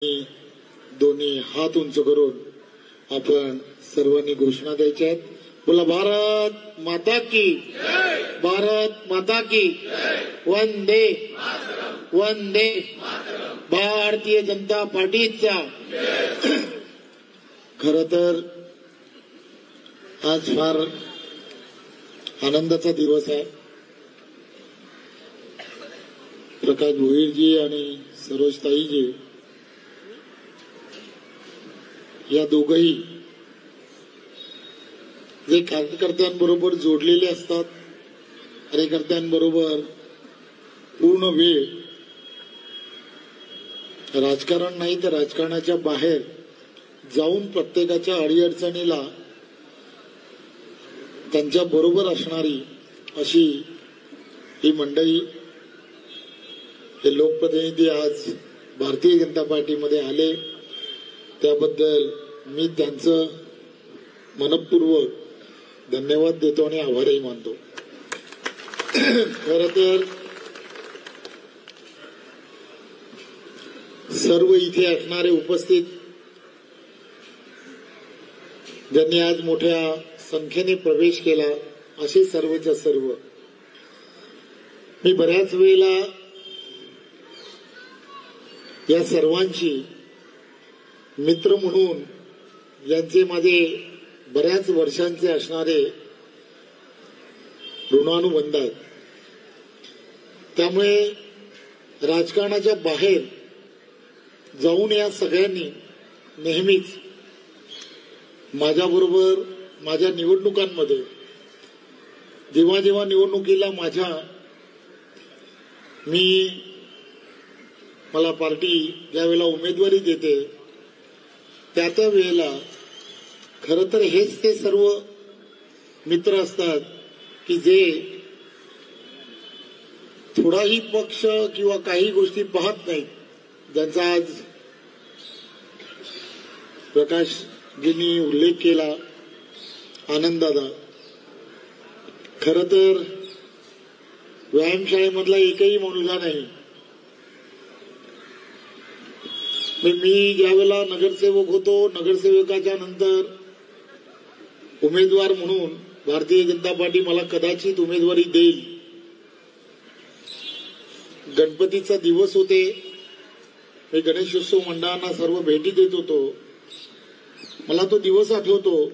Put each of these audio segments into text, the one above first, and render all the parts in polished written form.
दोन्ही हात उंच करून आपण सर्वांनी घोषणा द्यायच्या आहेत. बोला भारत माता की, भारत माता की, वंदे वंदे. भारतीय जनता पार्टीचा खरं तर आज फार आनंदाचा दिवस आहे. प्रकाश भोईरजी आणि सरोजताईजी या दोघही जे कार्यकर्त्यांबरोबर जोडलेले असतात, कार्यकर्त्यांबरोबर पूर्ण वेळ राजकारण नाही तर राजकारणाच्या बाहेर जाऊन प्रत्येकाच्या अडीअडचणीला त्यांच्या बरोबर असणारी अशी ही मंडळी, हे लोकप्रतिनिधी आज भारतीय जनता पार्टीमध्ये आले त्याबद्दल मी त्यांचं मनपूर्वक धन्यवाद देतो आणि आभारही मानतो. खरं तर सर्व इथे असणारे उपस्थित ज्यांनी आज मोठ्या संख्येने प्रवेश केला असे सर्वच्या सर्व मी बऱ्याच वेळेला या सर्वांची मित्र म्हणून यांचे माझे बऱ्याच वर्षांचे असणारे ऋणानुबंध आहेत. त्यामुळे राजकारणाच्या बाहेर जाऊन या सगळ्यांनी नेहमीच माझ्याबरोबर माझ्या निवडणुकांमध्ये जेव्हा जेव्हा निवडणुकीला मला पार्टी ज्यावेळेला उमेदवारी देते त्या वेळेला खरं तर हेच ते सर्व मित्र असतात की जे थोडाही पक्ष किंवा काही गोष्टी पाहत नाहीत. ज्यांचा आज प्रकाशजींनी उल्लेख केला, आनंददादा, खरं तर व्यायामशाळेमधला एकही मुलगा नाही. मी ज्यावेळेला नगरसेवक होतो, नगरसेवकाच्या नंतर उमेदवार म्हणून भारतीय जनता पार्टी मला कदाचित उमेदवारी देईल. गणपतीचा दिवस होते, मी गणेशोत्सव मंडळांना सर्व भेटी देत होतो. मला तो दिवस आठवतो.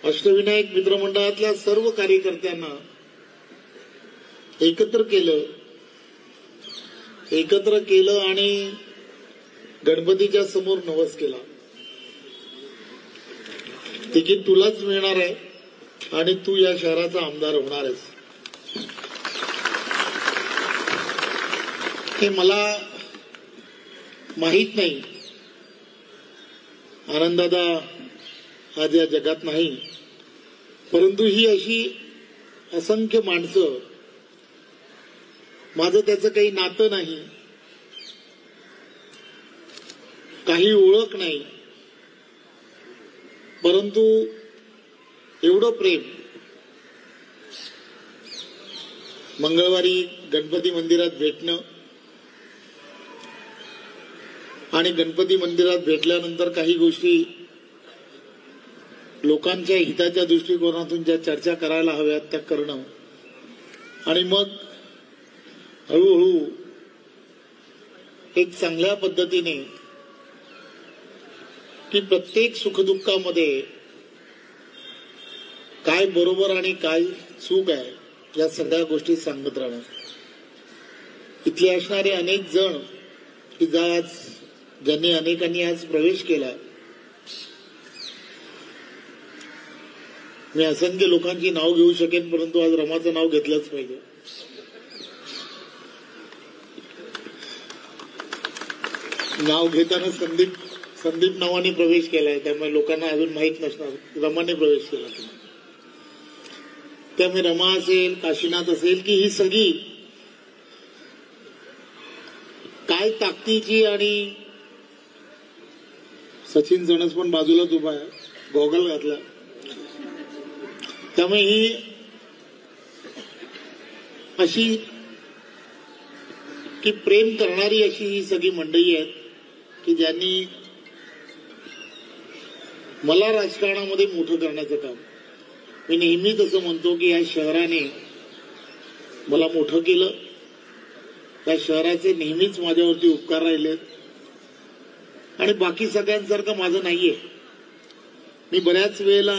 अष्टविनायक मित्रमंडळातल्या सर्व कार्यकर्त्यांना एकत्र केलं आणि गणपतीच्या समोर नवस केला. तिकीट तुलाच मिळणार आहे आणि तू या शहराचा आमदार होणार आहेस. हे मला माहित नाही, आनंददादा आज या जगात नाही, परंतु ही अशी असंख्य माणसं, माझं त्याचं काही नातं नाही, काही ओळख नाही, परंतु एवढं प्रेम. मंगळवारी गणपती मंदिरात भेटणं आणि गणपती मंदिरात भेटल्यानंतर काही गोष्टी लोकांच्या हिताच्या दृष्टिकोनातून ज्या चर्चा करायला हव्यात त्या करणं आणि मग हळूहळू एक चांगल्या पद्धतीने की प्रत्येक सुखदुःखामध्ये काय बरोबर आणि काय चूक आहे या सगळ्या गोष्टी सांगत राहणं. इथले असणारे अनेक जण की ज्यांनी अनेकांनी आज प्रवेश केला, मी असंख्य लोकांची नाव घेऊ शकेन, परंतु आज रमाचं नाव घेतलंच पाहिजे. नाव घेताना संदीप नावाने प्रवेश केलाय, त्यामुळे लोकांना अजून माहीत नसणार रमाने प्रवेश केला. त्यामुळे रमा असेल, काशीनाथ असेल की ही सगळी काय ताकदीची, आणि सचिन जणस पण बाजूलाच उभा आहे, गॉगल घातला. त्यामुळे ही अशी की प्रेम करणारी अशी ही सगळी मंडळी आहेत. की ज्यांनी मला राजकारणामध्ये मोठं करण्याचं काम, मी नेहमीच असं म्हणतो की या शहराने मला मोठं केलं, या शहराचे नेहमीच माझ्यावरती उपकार राहिलेत आणि बाकी सगळ्यांसारखं माझं नाहीये. मी बऱ्याच वेळेला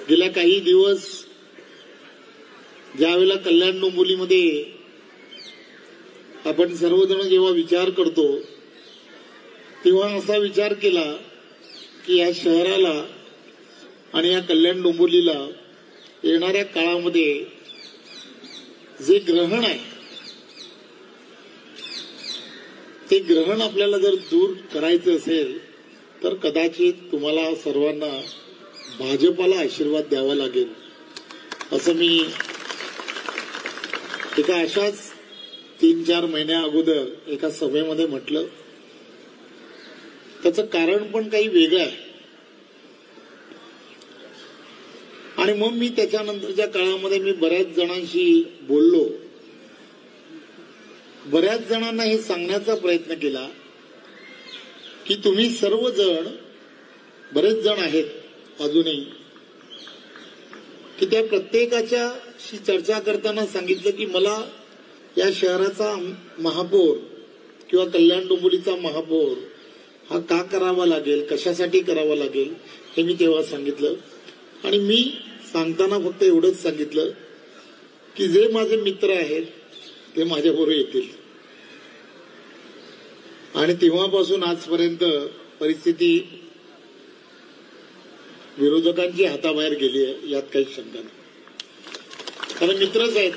गेल्या काही दिवस ज्यावेळेला कल्याण डोंबिवलीमध्ये आपण सर्वजण जेव्हा विचार करतो तेव्हा असा विचार केला की या शहराला आणि या कल्याण डोंबिवलीला येणाऱ्या काळामध्ये जे ग्रहण आहे ते ग्रहण आपल्याला जर दूर करायचं असेल तर कदाचित तुम्हाला सर्वांना भाजपाला आशीर्वाद द्यावा लागेल, असं मी एका अशाच 3-4 महिन्या अगोदर एका सभेमध्ये म्हटलं. त्याचं कारण पण काही वेगळं आहे आणि मग मी त्याच्यानंतरच्या काळामध्ये मी बऱ्याच जणांशी बोललो, बऱ्याच जणांना हे सांगण्याचा प्रयत्न केला की तुम्ही सर्वजण, बरेच जण आहेत अजूनही, की त्या प्रत्येकाच्याशी चर्चा करताना सांगितलं की मला या शहराचा महापौर किंवा कल्याण डोंबिवलीचा महापौर हा का करावा लागेल, कशासाठी करावा लागेल हे मी तेव्हा सांगितलं. आणि मी सांगताना फक्त एवढंच सांगितलं की जे माझे मित्र आहेत ते माझ्याबरोबर येतील. आणि तेव्हापासून आजपर्यंत परिस्थिती विरोधकांची हाताबाहेर गेली आहे, यात काही शंका नाही. कारण मित्रच आहेत,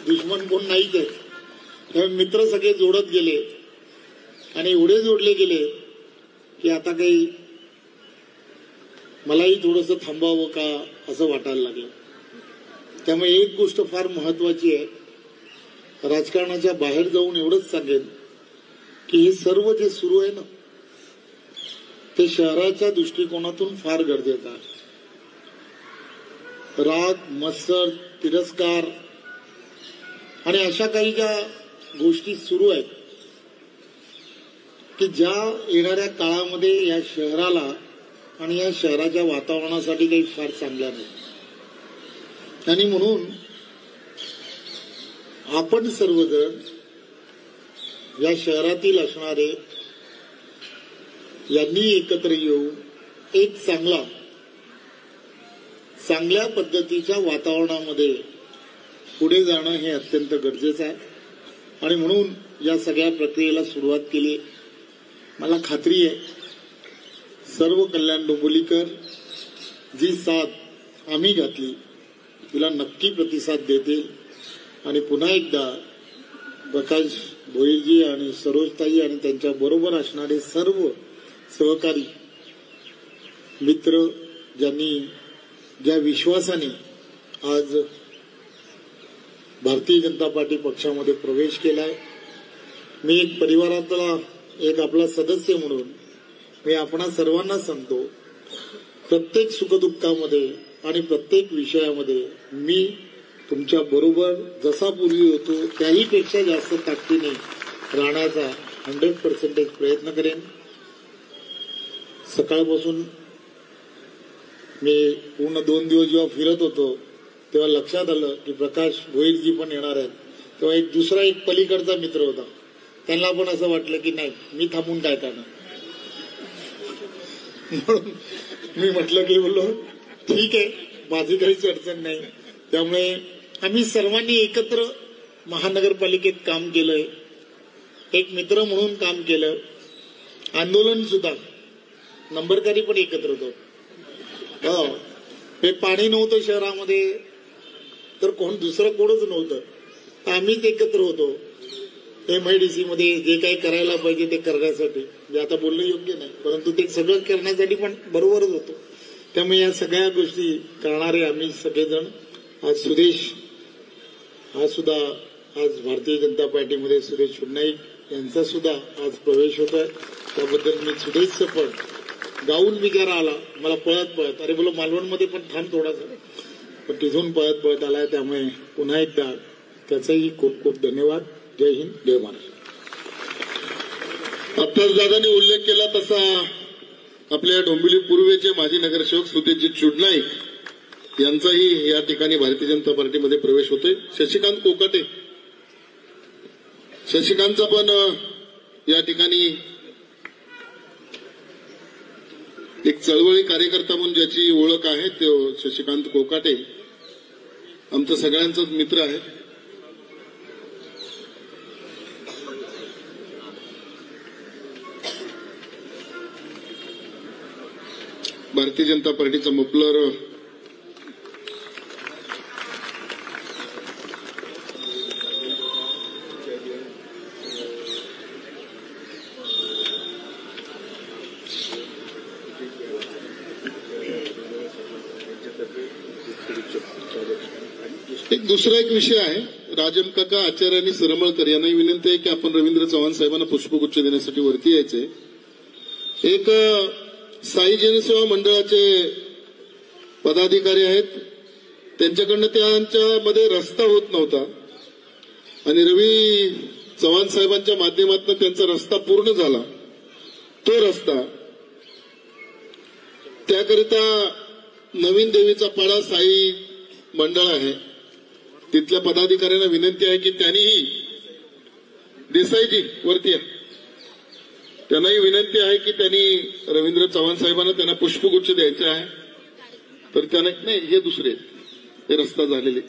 दुश्मन कोण नाहीच आहेत. त्यामुळे मित्र सगळे जोडत गेले आणि एवढे जोडले गेले की आता काही मलाही थोडंसं थांबावं का असं वाटायला लागलं. त्यामुळे एक गोष्ट फार महत्वाची आहे, राजकारणाच्या बाहेर जाऊन एवढंच सांगेन की हे सर्व जे सुरू आहे ना ते शहराच्या दृष्टिकोनातून फार गरजेचं आहे. राग, मत्सर, तिरस्कार आणि अशा काही ज्या गोष्टी सुरू आहेत की ज्या येणाऱ्या काळामध्ये या शहराला आणि या शहराच्या वातावरणासाठी काही फार चांगल्या नाही. आणि म्हणून आपण सर्वजण या शहरातील असणारे यांनी एकत्र येऊन एक चांगल्या पद्धतीच्या वातावरणामध्ये पुढे जाणं हे अत्यंत गरजेचं आहे. आणि म्हणून या सगळ्या प्रक्रियेला सुरुवात केली. मला खात्री आहे सर्व कल्याण डोंबिवलीकर जी साथ आम्ही घातली तिला नक्की प्रतिसाद देतील. आणि पुन्हा एकदा प्रकाश भोईरजी आणि सरोजताई आणि त्यांच्या बरोबर असणारे सर्व सहकारी मित्र ज्यांनी ज्या विश्वासाने आज भारतीय जनता पार्टी पक्षामध्ये प्रवेश केलाय, मी एक परिवारातला एक आपला सदस्य म्हणून मी आपणा सर्वांना सांगतो, प्रत्येक सुखदुःखामध्ये आणि प्रत्येक विषयामध्ये मी तुमच्या बरोबर जसा पूर्वी होतो त्याही पेक्षा जास्त ताकदीने राहण्याचा 100% प्रयत्न करेन. सकाळपासून मी पूर्ण 2 दिवस जेव्हा फिरत होतो तेव्हा लक्षात आलं की प्रकाश भोईरजी पण येणार आहेत. तेव्हा एक दुसरा एक पलीकडचा मित्र होता, त्यांना पण असं वाटलं की नाही मी थांबून काय करणार, म्हणून मी म्हटलं की बोललो ठीक आहे माझी काहीच अडचण नाही. त्यामुळे आम्ही सर्वांनी एकत्र महानगरपालिकेत काम केलंय, एक मित्र म्हणून काम केलं, आंदोलन सुद्धा, नंबरकारी पण एकत्र होतो. हो, हे पाणी नव्हतं शहरामध्ये तर कोण दुसरं कोणच नव्हतं, आम्हीच एकत्र होतो MIDC मध्ये जे काही करायला पाहिजे ते करण्यासाठी. म्हणजे आता बोलणं योग्य नाही परंतु ते सगळं करण्यासाठी पण बरोबरच होतो. त्यामुळे या सगळ्या गोष्टी करणारे आम्ही सगळेजण. आज सुरेश हा सुद्धा आज भारतीय जनता पार्टीमध्ये सुरेश नाईक यांचा सुद्धा आज प्रवेश होत आहे. त्याबद्दल मी सुरेशचं पण गाऊन विचारा आला मला पळत अरे बोलो मालवणमध्ये पण थांब थोडासा, पण तिथून पळत आलाय. त्यामुळे पुन्हा एकदा त्याचाही खूप खूप धन्यवाद. जय हिंद, जय महाराष्ट्र. आत्ताच दादांनी उल्लेख केला तसा आपल्या डोंबिवली पूर्वेचे माजी नगरसेवक सुतेजी चुडनाईक यांचाही या ठिकाणी भारतीय जनता पार्टीमध्ये प्रवेश होतोय. शशिकांत कोकाटे, शशिकांतचा पण या ठिकाणी एक चळवळी कार्यकर्ता म्हणून ज्याची ओळख आहे तो शशिकांत कोकाटे आमचा सगळ्यांचाच मित्र आहे. भारतीय जनता पार्टीचा मफलर दुसरा एक विषय आहे. राजन काका आचार्य आणि सरमळकर यांनाही विनंती आहे की आपण रवींद्र चव्हाण साहेबांना पुष्पगुच्छ देण्यासाठी वरती यायचे. एक साई जनसेवा मंडळाचे पदाधिकारी आहेत, त्यांच्याकडनं त्यांच्यामध्ये रस्ता होत नव्हता आणि रवी चव्हाण साहेबांच्या माध्यमातून त्यांचा रस्ता पूर्ण झाला. तो रस्ता त्याकरिता नवीन देवीचा पाडा साई मंडळ आहे, तिथल्या पदाधिकाऱ्यांना विनंती आहे की त्यांनीही देसाईजी वरती आहे, त्यांनाही विनंती आहे की त्यांनी रवींद्र चव्हाण साहेबांना त्यांना पुष्पगुच्छ द्यायचे आहे. तर त्यांना नाही, हे दुसरे हे रस्ता झालेले